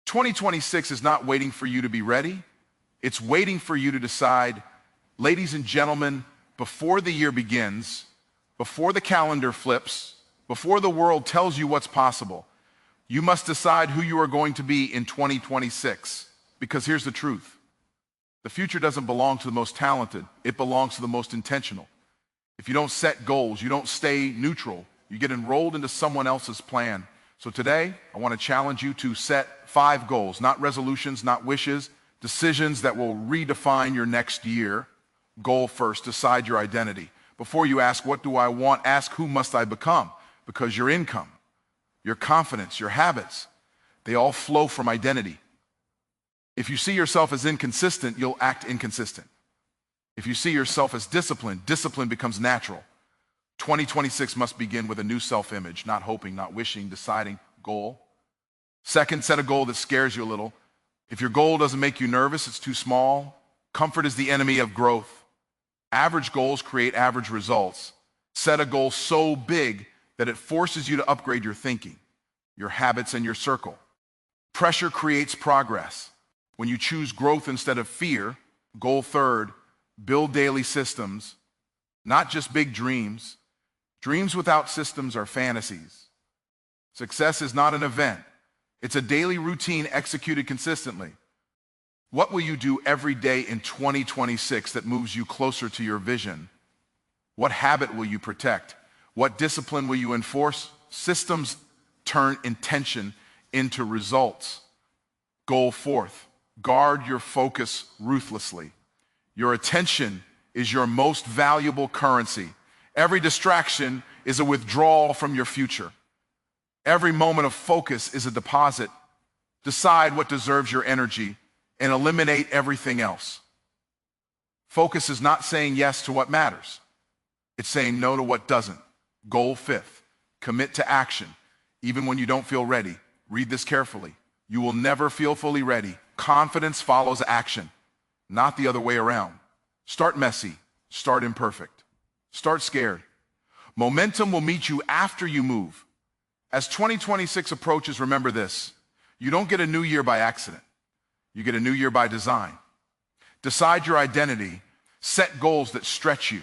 2026 is not waiting for you to be ready. It's waiting for you to decide, ladies and gentlemen, before the year begins, before the calendar flips, before the world tells you what's possible, you must decide who you are going to be in 2026. Because here's the truth. The future doesn't belong to the most talented. It belongs to the most intentional. If you don't set goals, you don't stay neutral, you get enrolled into someone else's plan. So today, I want to challenge you to set 5 goals, not resolutions, not wishes, decisions that will redefine your next year. Goal first, decide your identity. Before you ask, what do I want? Ask, who must I become? Because your income, your confidence, your habits, they all flow from identity. If you see yourself as inconsistent, you'll act inconsistent. If you see yourself as disciplined, discipline becomes natural. 2026 must begin with a new self-image, not hoping, not wishing, deciding, goal. Second, set a goal that scares you a little. If your goal doesn't make you nervous, it's too small. Comfort is the enemy of growth. Average goals create average results. Set a goal so big that it forces you to upgrade your thinking, your habits, and your circle. Pressure creates progress. When you choose growth instead of fear, goal third, build daily systems, not just big dreams. Dreams without systems are fantasies. Success is not an event. It's a daily routine executed consistently. What will you do every day in 2026 that moves you closer to your vision? What habit will you protect? What discipline will you enforce? Systems turn intention into results. Goal fourth, guard your focus ruthlessly. Your attention is your most valuable currency. Every distraction is a withdrawal from your future. Every moment of focus is a deposit. Decide what deserves your energy and eliminate everything else. Focus is not saying yes to what matters. It's saying no to what doesn't. Goal fifth, commit to action, even when you don't feel ready. Read this carefully. You will never feel fully ready. Confidence follows action, not the other way around. Start messy, start imperfect, start scared. Momentum will meet you after you move. As 2026 approaches, remember this. You don't get a new year by accident. You get a new year by design. Decide your identity, set goals that stretch you,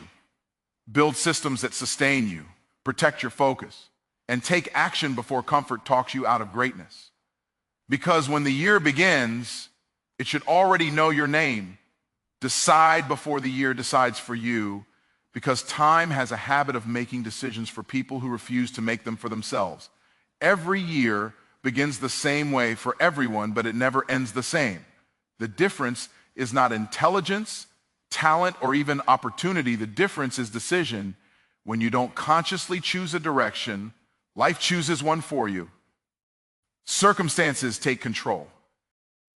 build systems that sustain you, protect your focus, and take action before comfort talks you out of greatness. Because when the year begins, it should already know your name. Decide before the year decides for you, because time has a habit of making decisions for people who refuse to make them for themselves. Every year begins the same way for everyone, but it never ends the same. The difference is not intelligence, talent, or even opportunity. The difference is decision. When you don't consciously choose a direction, life chooses one for you. Circumstances take control.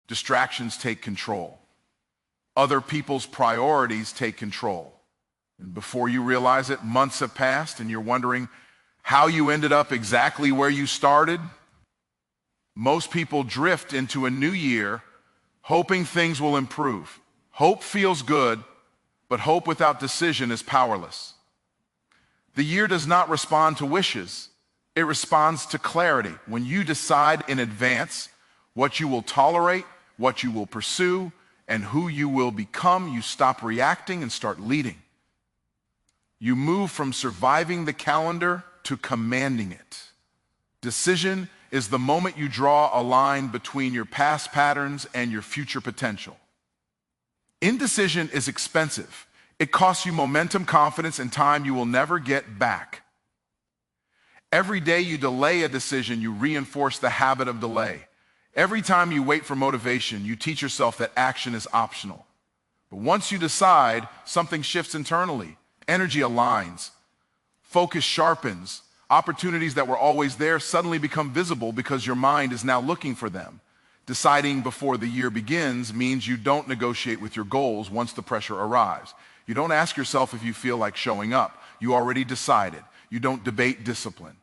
Distractions take control. Other people's priorities take control. And before you realize it, months have passed and you're wondering how you ended up exactly where you started. Most people drift into a new year hoping things will improve. Hope feels good, but hope without decision is powerless. The year does not respond to wishes. It responds to clarity. When you decide in advance what you will tolerate, what you will pursue, and who you will become, you stop reacting and start leading. You move from surviving the calendar to commanding it. Decision is the moment you draw a line between your past patterns and your future potential. Indecision is expensive. It costs you momentum, confidence, and time you will never get back. Every day you delay a decision, you reinforce the habit of delay. Every time you wait for motivation, you teach yourself that action is optional. But once you decide, something shifts internally. Energy aligns. Focus sharpens. Opportunities that were always there suddenly become visible because your mind is now looking for them. Deciding before the year begins means you don't negotiate with your goals once the pressure arrives. You don't ask yourself if you feel like showing up. You already decided. You don't debate discipline.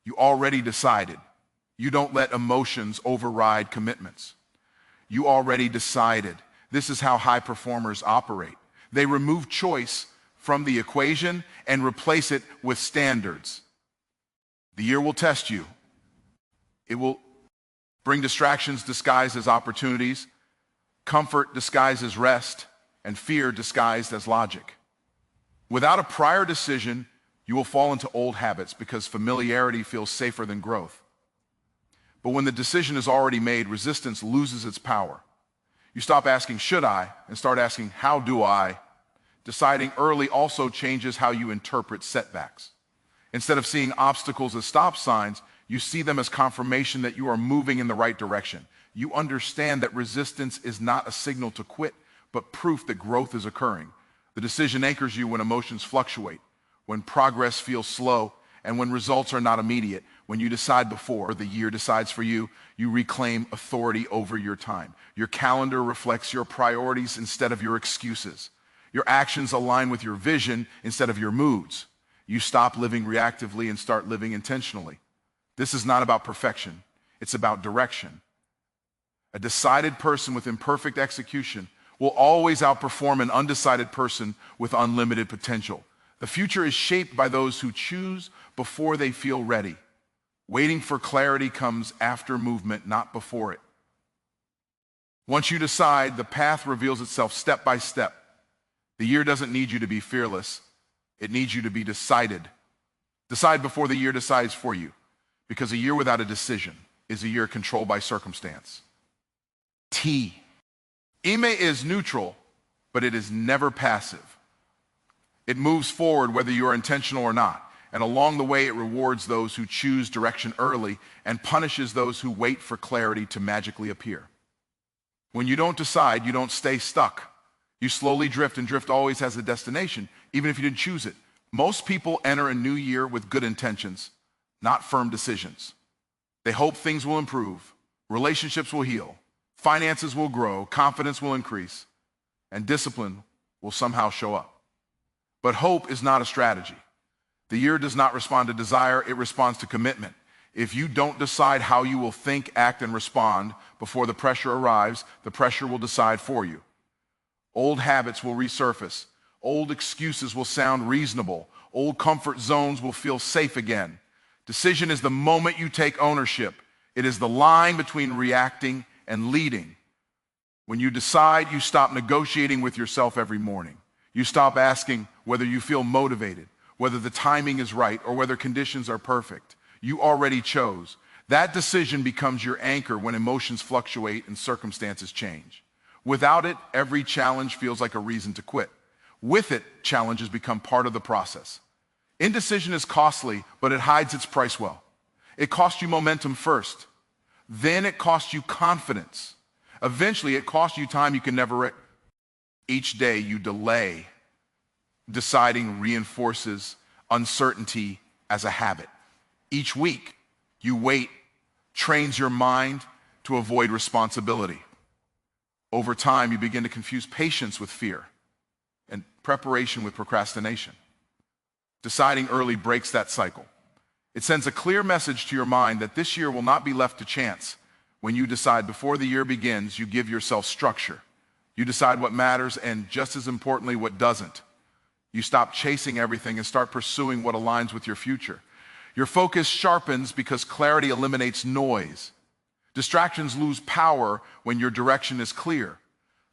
You already decided. You don't let emotions override commitments. You already decided. This is how high performers operate. They remove choice from the equation and replace it with standards. The year will test you. It will bring distractions disguised as opportunities, comfort disguised as rest, and fear disguised as logic. Without a prior decision, you will fall into old habits because familiarity feels safer than growth. But when the decision is already made, resistance loses its power. You stop asking, should I, and start asking, how do I? Deciding early also changes how you interpret setbacks. Instead of seeing obstacles as stop signs, you see them as confirmation that you are moving in the right direction. You understand that resistance is not a signal to quit, but proof that growth is occurring. The decision anchors you when emotions fluctuate, when progress feels slow, and when results are not immediate. When you decide before the year decides for you, you reclaim authority over your time. Your calendar reflects your priorities instead of your excuses. Your actions align with your vision instead of your moods. You stop living reactively and start living intentionally. This is not about perfection. It's about direction. A decided person with imperfect execution will always outperform an undecided person with unlimited potential. The future is shaped by those who choose before they feel ready. Waiting for clarity comes after movement, not before it. Once you decide, the path reveals itself step by step. The year doesn't need you to be fearless. It needs you to be decided. Decide before the year decides for you, because a year without a decision is a year controlled by circumstance. T. Ime is neutral, but it is never passive. It moves forward whether you are intentional or not, and along the way it rewards those who choose direction early and punishes those who wait for clarity to magically appear. When you don't decide, you don't stay stuck. You slowly drift, and drift always has a destination, even if you didn't choose it. Most people enter a new year with good intentions, not firm decisions. They hope things will improve, relationships will heal, finances will grow, confidence will increase, and discipline will somehow show up. But hope is not a strategy. The year does not respond to desire, it responds to commitment. If you don't decide how you will think, act, and respond before the pressure arrives, the pressure will decide for you. Old habits will resurface. Old excuses will sound reasonable. Old comfort zones will feel safe again. Decision is the moment you take ownership. It is the line between reacting and leading. When you decide, you stop negotiating with yourself every morning. You stop asking whether you feel motivated, whether the timing is right, or whether conditions are perfect. You already chose. That decision becomes your anchor when emotions fluctuate and circumstances change. Without it, every challenge feels like a reason to quit. With it, challenges become part of the process. Indecision is costly, but it hides its price well. It costs you momentum first. Then it costs you confidence. Eventually, it costs you time you can never. Each day you delay, deciding reinforces uncertainty as a habit. Each week you wait, trains your mind to avoid responsibility. Over time, you begin to confuse patience with fear and preparation with procrastination. Deciding early breaks that cycle. It sends a clear message to your mind that this year will not be left to chance. When you decide before the year begins, you give yourself structure. You decide what matters and, just as importantly, what doesn't. You stop chasing everything and start pursuing what aligns with your future. Your focus sharpens because clarity eliminates noise. Distractions lose power when your direction is clear.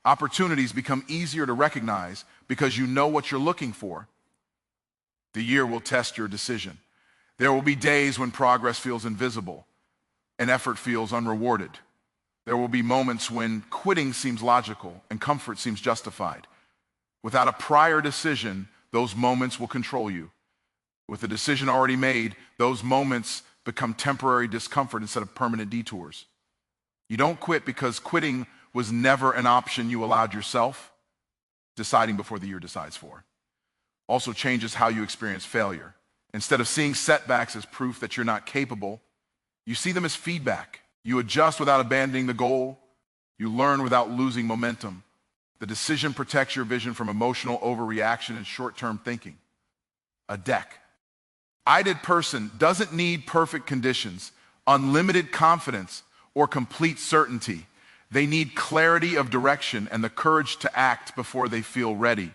Opportunities become easier to recognize because you know what you're looking for. The year will test your decision. There will be days when progress feels invisible and effort feels unrewarded. There will be moments when quitting seems logical and comfort seems justified. Without a prior decision, those moments will control you. With a decision already made, those moments become temporary discomfort instead of permanent detours. You don't quit because quitting was never an option you allowed yourself. Deciding before the year decides for. Also changes how you experience failure. Instead of seeing setbacks as proof that you're not capable, you see them as feedback. You adjust without abandoning the goal. You learn without losing momentum. The decision protects your vision from emotional overreaction and short-term thinking. A deck. I-did person doesn't need perfect conditions, unlimited confidence, or complete certainty. They need clarity of direction and the courage to act before they feel ready.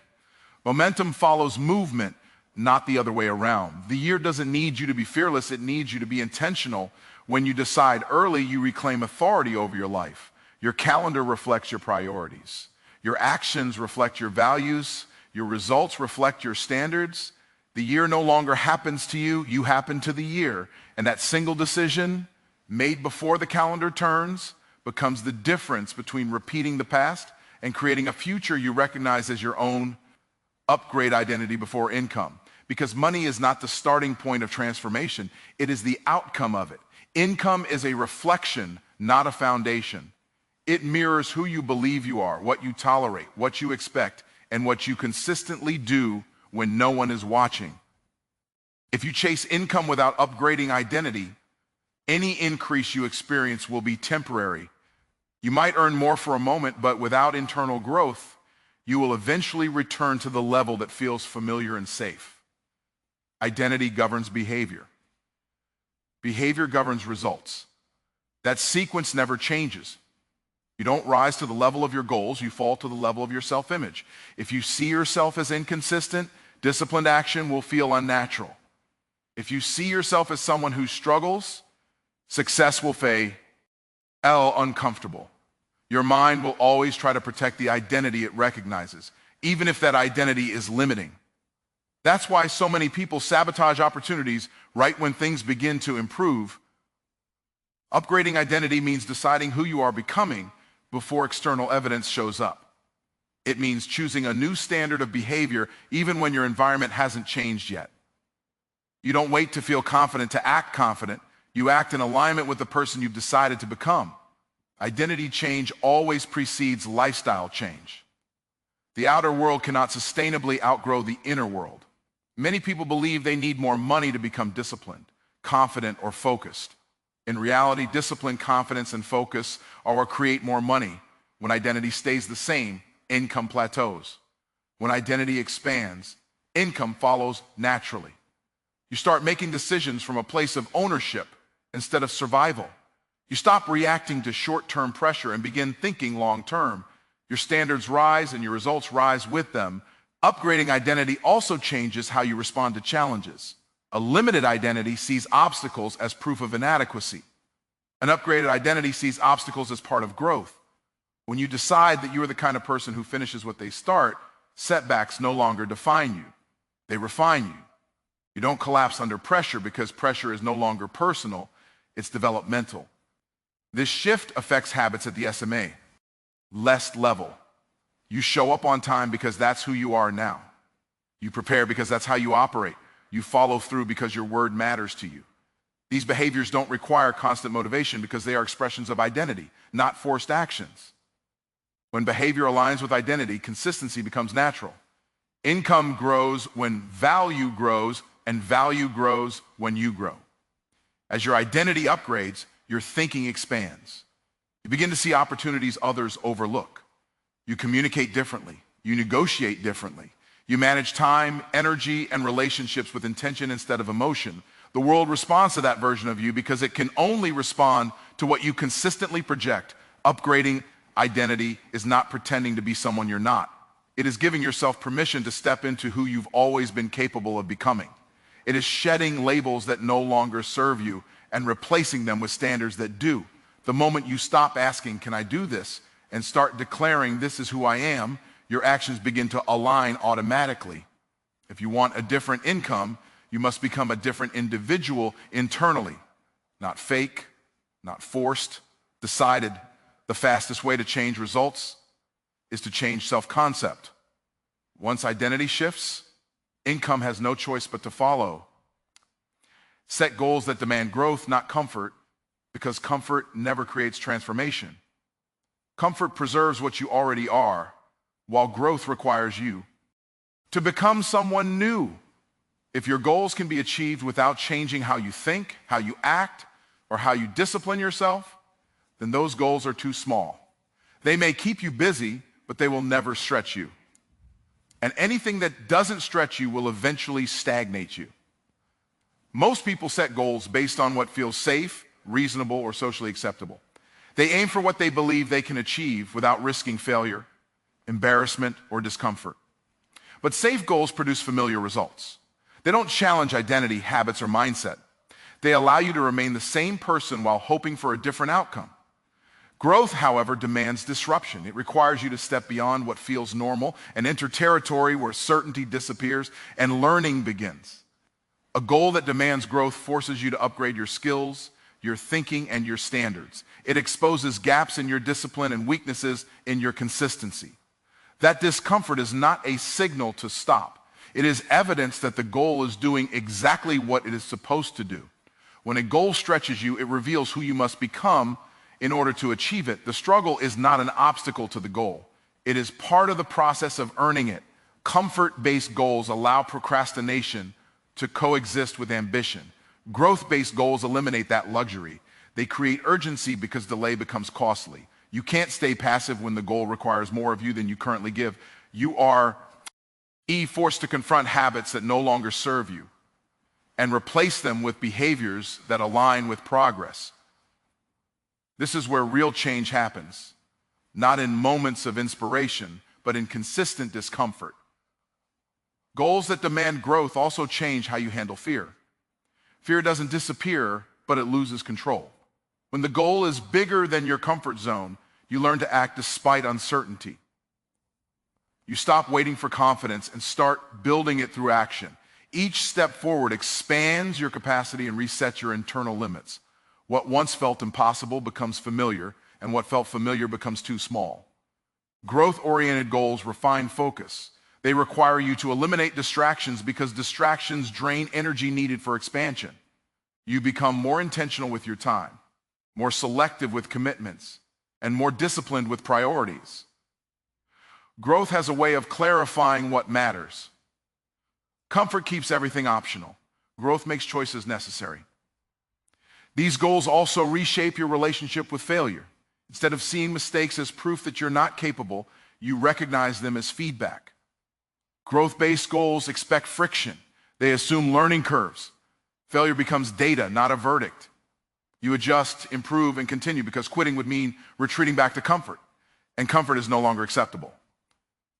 Momentum follows movement, not the other way around. The year doesn't need you to be fearless, it needs you to be intentional. When you decide early, you reclaim authority over your life. Your calendar reflects your priorities. Your actions reflect your values. Your results reflect your standards. The year no longer happens to you, you happen to the year. And that single decision made before the calendar turns becomes the difference between repeating the past and creating a future you recognize as your own. Upgrade identity before income. Because money is not the starting point of transformation, it is the outcome of it. Income is a reflection, not a foundation. It mirrors who you believe you are, what you tolerate, what you expect, and what you consistently do when no one is watching. If you chase income without upgrading identity, any increase you experience will be temporary. You might earn more for a moment, but without internal growth, you will eventually return to the level that feels familiar and safe. Identity governs behavior. Behavior governs results. That sequence never changes. You don't rise to the level of your goals, you fall to the level of your self-image. If you see yourself as inconsistent, disciplined action will feel unnatural. If you see yourself as someone who struggles, success will feel uncomfortable. Your mind will always try to protect the identity it recognizes, even if that identity is limiting. That's why so many people sabotage opportunities right when things begin to improve. Upgrading identity means deciding who you are becoming before external evidence shows up. It means choosing a new standard of behavior even when your environment hasn't changed yet. You don't wait to feel confident to act confident. You act in alignment with the person you've decided to become. Identity change always precedes lifestyle change. The outer world cannot sustainably outgrow the inner world. Many people believe they need more money to become disciplined, confident, or focused. In reality, discipline, confidence, and focus are what create more money. When identity stays the same, income plateaus. When identity expands, income follows naturally. You start making decisions from a place of ownership instead of survival. You stop reacting to short-term pressure and begin thinking long-term. Your standards rise and your results rise with them. Upgrading identity also changes how you respond to challenges. A limited identity sees obstacles as proof of inadequacy. An upgraded identity sees obstacles as part of growth. When you decide that you are the kind of person who finishes what they start, setbacks no longer define you. They refine you. You don't collapse under pressure because pressure is no longer personal, it's developmental. This shift affects habits at the SMA. Less level. You show up on time because that's who you are now. You prepare because that's how you operate. You follow through because your word matters to you. These behaviors don't require constant motivation because they are expressions of identity, not forced actions. When behavior aligns with identity, consistency becomes natural. Income grows when value grows, and value grows when you grow. As your identity upgrades, your thinking expands. You begin to see opportunities others overlook. You communicate differently. You negotiate differently. You manage time, energy, and relationships with intention instead of emotion. The world responds to that version of you because it can only respond to what you consistently project. Upgrading identity is not pretending to be someone you're not. It is giving yourself permission to step into who you've always been capable of becoming. It is shedding labels that no longer serve you and replacing them with standards that do. The moment you stop asking, "Can I do this?" and start declaring, "This is who I am," your actions begin to align automatically. If you want a different income, you must become a different individual internally. Not fake, not forced, decided. The fastest way to change results is to change self-concept. Once identity shifts, income has no choice but to follow. Set goals that demand growth, not comfort, because comfort never creates transformation. Comfort preserves what you already are, while growth requires you to become someone new. If your goals can be achieved without changing how you think, how you act, or how you discipline yourself, then those goals are too small. They may keep you busy, but they will never stretch you. And anything that doesn't stretch you will eventually stagnate you. Most people set goals based on what feels safe, reasonable, or socially acceptable. They aim for what they believe they can achieve without risking failure, embarrassment, or discomfort. But safe goals produce familiar results. They don't challenge identity, habits, or mindset. They allow you to remain the same person while hoping for a different outcome. Growth, however, demands disruption. It requires you to step beyond what feels normal and enter territory where certainty disappears and learning begins. A goal that demands growth forces you to upgrade your skills, your thinking, and your standards. It exposes gaps in your discipline and weaknesses in your consistency. That discomfort is not a signal to stop. It is evidence that the goal is doing exactly what it is supposed to do. When a goal stretches you, it reveals who you must become in order to achieve it. The struggle is not an obstacle to the goal. It is part of the process of earning it. Comfort-based goals allow procrastination to coexist with ambition. Growth-based goals eliminate that luxury. They create urgency because delay becomes costly. You can't stay passive when the goal requires more of you than you currently give. You are forced to confront habits that no longer serve you and replace them with behaviors that align with progress. This is where real change happens, not in moments of inspiration, but in consistent discomfort. Goals that demand growth also change how you handle fear. Fear doesn't disappear, but it loses control. When the goal is bigger than your comfort zone, you learn to act despite uncertainty. You stop waiting for confidence and start building it through action. Each step forward expands your capacity and resets your internal limits. What once felt impossible becomes familiar, and what felt familiar becomes too small. Growth-oriented goals refine focus. They require you to eliminate distractions because distractions drain energy needed for expansion. You become more intentional with your time, more selective with commitments, and more disciplined with priorities. Growth has a way of clarifying what matters. Comfort keeps everything optional. Growth makes choices necessary. These goals also reshape your relationship with failure. Instead of seeing mistakes as proof that you're not capable, you recognize them as feedback. Growth-based goals expect friction. They assume learning curves. Failure becomes data, not a verdict. You adjust, improve, and continue because quitting would mean retreating back to comfort, and comfort is no longer acceptable.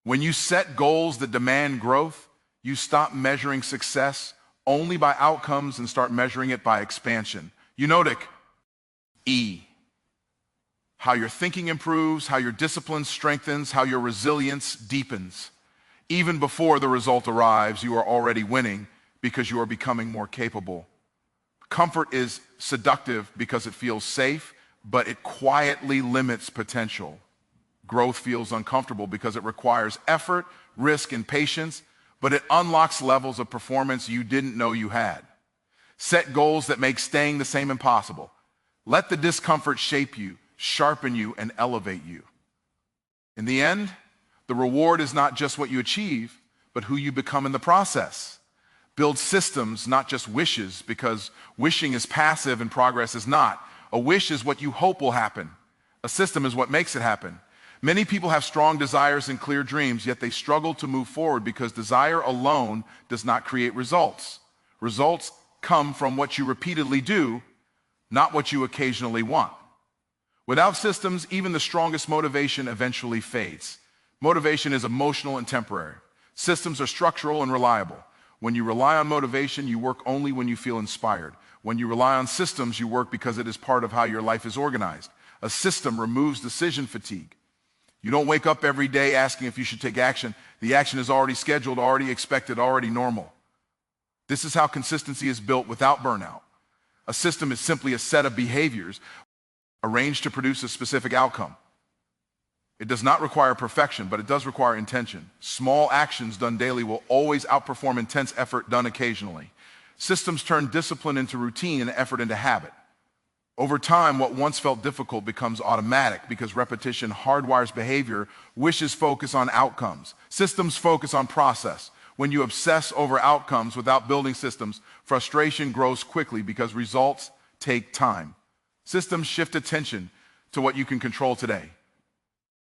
When you set goals that demand growth, you stop measuring success only by outcomes and start measuring it by expansion. Eunotic, how your thinking improves, how your discipline strengthens, how your resilience deepens. Even before the result arrives, you are already winning because you are becoming more capable. Comfort is seductive because it feels safe, but it quietly limits potential. Growth feels uncomfortable because it requires effort, risk, and patience, but it unlocks levels of performance you didn't know you had. Set goals that make staying the same impossible. Let the discomfort shape you, sharpen you, and elevate you. In the end, the reward is not just what you achieve, but who you become in the process. Build systems, not just wishes, because wishing is passive and progress is not. A wish is what you hope will happen. A system is what makes it happen. Many people have strong desires and clear dreams, yet they struggle to move forward because desire alone does not create results. Results come from what you repeatedly do, not what you occasionally want. Without systems, even the strongest motivation eventually fades. Motivation is emotional and temporary. Systems are structural and reliable. When you rely on motivation, you work only when you feel inspired. When you rely on systems, you work because it is part of how your life is organized. A system removes decision fatigue. You don't wake up every day asking if you should take action. The action is already scheduled, already expected, already normal. This is how consistency is built without burnout. A system is simply a set of behaviors arranged to produce a specific outcome. It does not require perfection, but it does require intention. Small actions done daily will always outperform intense effort done occasionally. Systems turn discipline into routine and effort into habit. Over time, what once felt difficult becomes automatic because repetition hardwires behavior. Wishes focus on outcomes. Systems focus on process. When you obsess over outcomes without building systems, frustration grows quickly because results take time. Systems shift attention to what you can control today.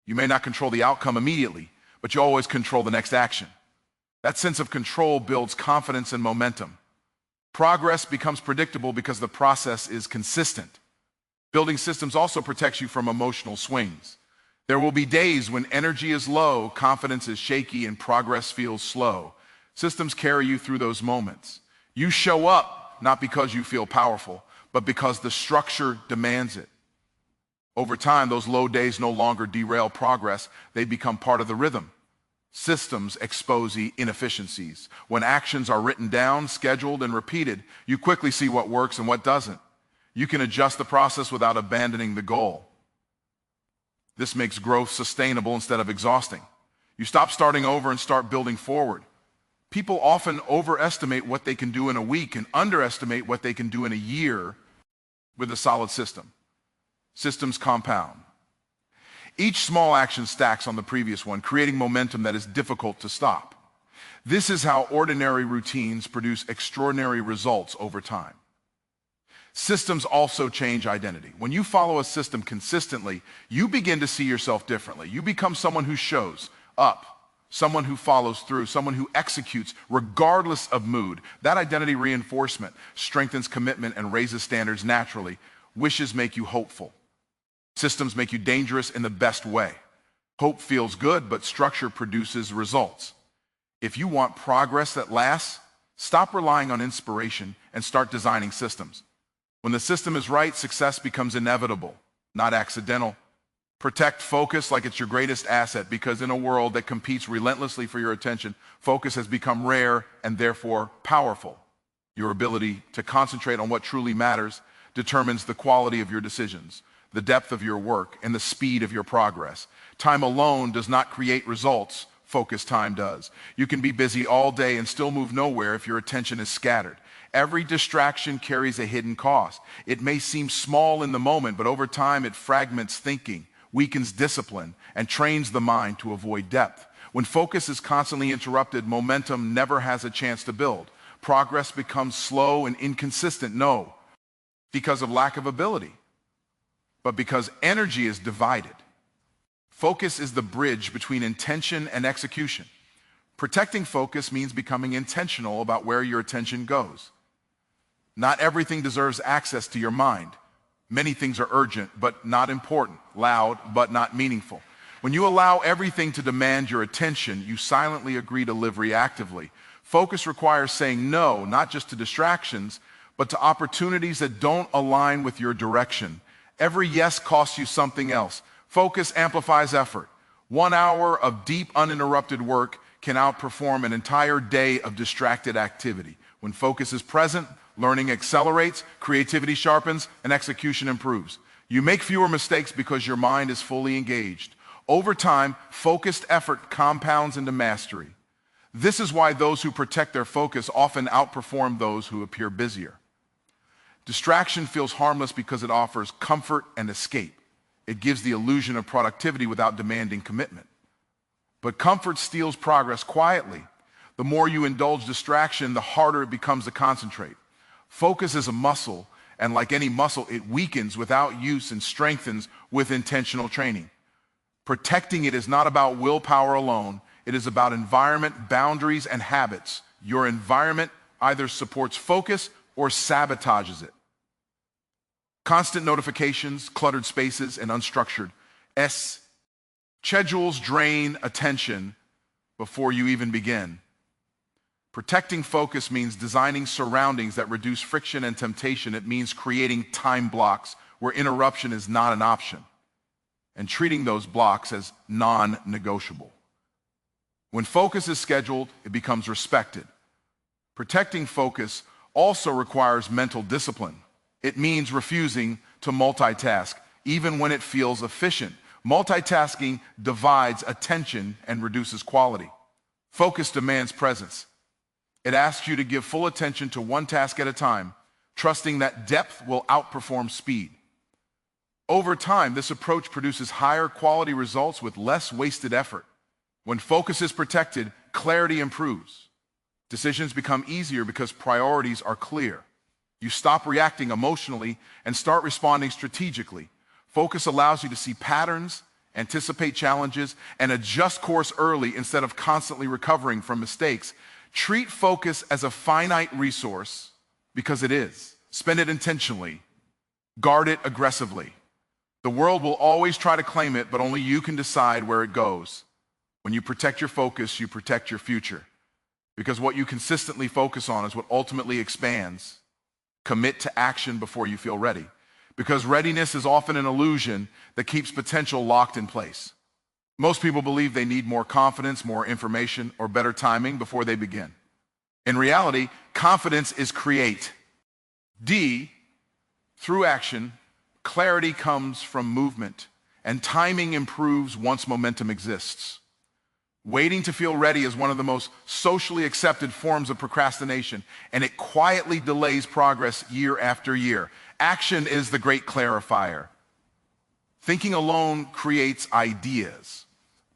You may not control the outcome immediately, but you always control the next action. That sense of control builds confidence and momentum. Progress becomes predictable because the process is consistent. Building systems also protects you from emotional swings. There will be days when energy is low, confidence is shaky, and progress feels slow. Systems carry you through those moments. You show up not because you feel powerful, but because the structure demands it. Over time, those low days no longer derail progress. They become part of the rhythm. Systems expose inefficiencies. When actions are written down, scheduled, and repeated, you quickly see what works and what doesn't. You can adjust the process without abandoning the goal. This makes growth sustainable instead of exhausting. You stop starting over and start building forward. People often overestimate what they can do in a week and underestimate what they can do in a year with a solid system. Systems compound. Each small action stacks on the previous one, creating momentum that is difficult to stop. This is how ordinary routines produce extraordinary results over time. Systems also change identity. When you follow a system consistently, you begin to see yourself differently. You become someone who shows up, someone who follows through, someone who executes regardless of mood. That identity reinforcement strengthens commitment and raises standards naturally. Wishes make you hopeful. Systems make you dangerous in the best way. Hope feels good, but structure produces results. If you want progress that lasts, stop relying on inspiration and start designing systems. When the system is right, success becomes inevitable, not accidental. Protect focus like it's your greatest asset, because in a world that competes relentlessly for your attention, focus has become rare and therefore powerful. Your ability to concentrate on what truly matters determines the quality of your decisions, the depth of your work, and the speed of your progress. Time alone does not create results. Focused time does. You can be busy all day and still move nowhere if your attention is scattered. Every distraction carries a hidden cost. It may seem small in the moment, but over time it fragments thinking, weakens discipline, and trains the mind to avoid depth. When focus is constantly interrupted, momentum never has a chance to build. Progress becomes slow and inconsistent, no, because of lack of ability, but because energy is divided. Focus is the bridge between intention and execution. Protecting focus means becoming intentional about where your attention goes. Not everything deserves access to your mind. Many things are urgent but not important, loud but not meaningful. When you allow everything to demand your attention, you silently agree to live reactively. Focus requires saying no, not just to distractions, but to opportunities that don't align with your direction. Every yes costs you something else. Focus amplifies effort. 1 hour of deep, uninterrupted work can outperform an entire day of distracted activity. When focus is present, learning accelerates, creativity sharpens, and execution improves. You make fewer mistakes because your mind is fully engaged. Over time, focused effort compounds into mastery. This is why those who protect their focus often outperform those who appear busier. Distraction feels harmless because it offers comfort and escape. It gives the illusion of productivity without demanding commitment. But comfort steals progress quietly. The more you indulge distraction, the harder it becomes to concentrate. Focus is a muscle, and like any muscle, it weakens without use and strengthens with intentional training. Protecting it is not about willpower alone. It is about environment, boundaries, and habits. Your environment either supports focus or sabotages it. Constant notifications, cluttered spaces, and unstructured schedules drain attention before you even begin. Protecting focus means designing surroundings that reduce friction and temptation. It means creating time blocks where interruption is not an option, and treating those blocks as non-negotiable. When focus is scheduled, it becomes respected. Protecting focus also requires mental discipline. It means refusing to multitask, even when it feels efficient. Multitasking divides attention and reduces quality. Focus demands presence. It asks you to give full attention to one task at a time, trusting that depth will outperform speed. Over time, this approach produces higher quality results with less wasted effort. When focus is protected, clarity improves. Decisions become easier because priorities are clear. You stop reacting emotionally and start responding strategically. Focus allows you to see patterns, anticipate challenges, and adjust course early instead of constantly recovering from mistakes. Treat focus as a finite resource because it is. Spend it intentionally. Guard it aggressively. The world will always try to claim it, but only you can decide where it goes. When you protect your focus, you protect your future. Because what you consistently focus on is what ultimately expands Commit to action before you feel ready, because readiness is often an illusion that keeps potential locked in place. Most people believe they need more confidence, more information, or better timing before they begin. In reality, confidence is create. D, through action, clarity comes from movement, and timing improves once momentum exists. Waiting to feel ready is one of the most socially accepted forms of procrastination, and it quietly delays progress year after year. Action is the great clarifier. Thinking alone creates ideas,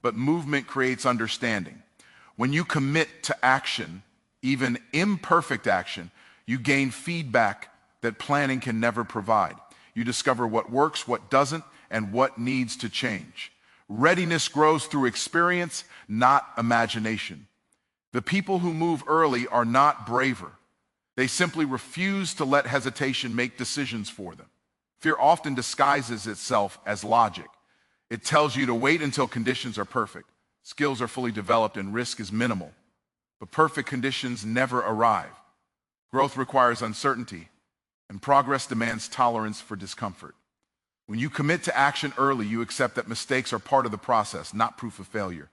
but movement creates understanding. When you commit to action, even imperfect action, you gain feedback that planning can never provide. You discover what works, what doesn't, and what needs to change. Readiness grows through experience, not imagination. The people who move early are not braver. They simply refuse to let hesitation make decisions for them. Fear often disguises itself as logic. It tells you to wait until conditions are perfect, skills are fully developed, and risk is minimal. But perfect conditions never arrive. Growth requires uncertainty, and progress demands tolerance for discomfort. When you commit to action early, you accept that mistakes are part of the process, not proof of failure.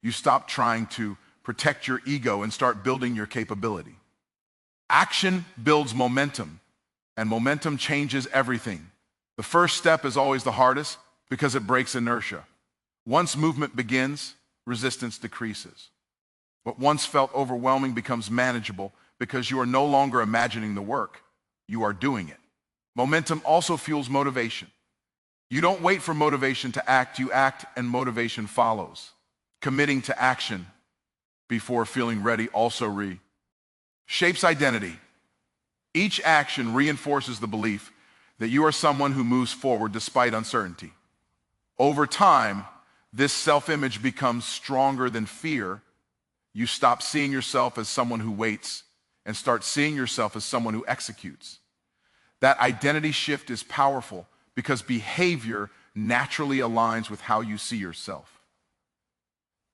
You stop trying to protect your ego and start building your capability. Action builds momentum, and momentum changes everything. The first step is always the hardest because it breaks inertia. Once movement begins, resistance decreases. What once felt overwhelming becomes manageable because you are no longer imagining the work, you are doing it. Momentum also fuels motivation. You don't wait for motivation to act, you act and motivation follows. Committing to action before feeling ready also shapes identity. Each action reinforces the belief that you are someone who moves forward despite uncertainty. Over time, this self-image becomes stronger than fear. You stop seeing yourself as someone who waits and start seeing yourself as someone who executes. That identity shift is powerful because behavior naturally aligns with how you see yourself.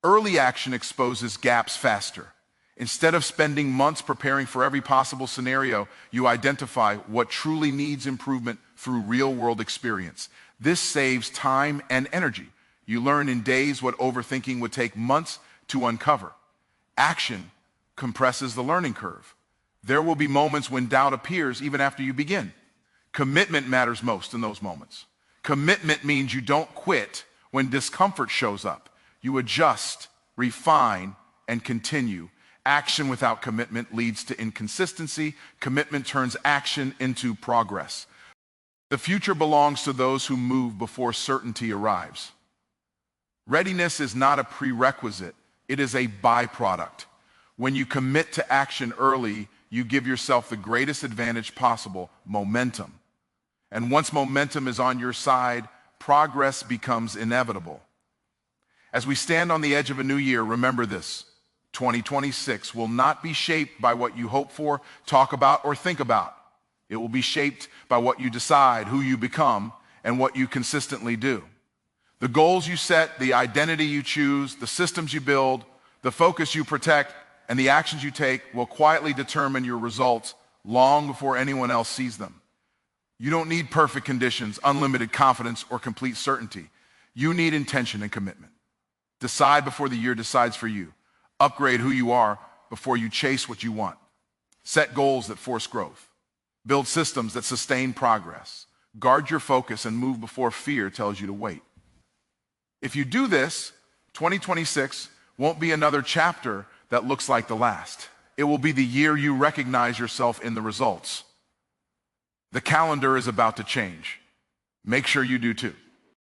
Early action exposes gaps faster. Instead of spending months preparing for every possible scenario, you identify what truly needs improvement through real-world experience. This saves time and energy. You learn in days what overthinking would take months to uncover. Action compresses the learning curve. There will be moments when doubt appears even after you begin. Commitment matters most in those moments. Commitment means you don't quit when discomfort shows up. You adjust, refine, and continue. Action without commitment leads to inconsistency. Commitment turns action into progress. The future belongs to those who move before certainty arrives. Readiness is not a prerequisite, it is a byproduct. When you commit to action early, you give yourself the greatest advantage possible, momentum. And once momentum is on your side, progress becomes inevitable. As we stand on the edge of a new year, remember this: 2026 will not be shaped by what you hope for, talk about, or think about. It will be shaped by what you decide, who you become, and what you consistently do. The goals you set, the identity you choose, the systems you build, the focus you protect, and the actions you take will quietly determine your results long before anyone else sees them. You don't need perfect conditions, unlimited confidence, or complete certainty. You need intention and commitment. Decide before the year decides for you. Upgrade who you are before you chase what you want. Set goals that force growth. Build systems that sustain progress. Guard your focus and move before fear tells you to wait. If you do this, 2026 won't be another chapter that looks like the last. It will be the year you recognize yourself in the results. The calendar is about to change. Make sure you do too.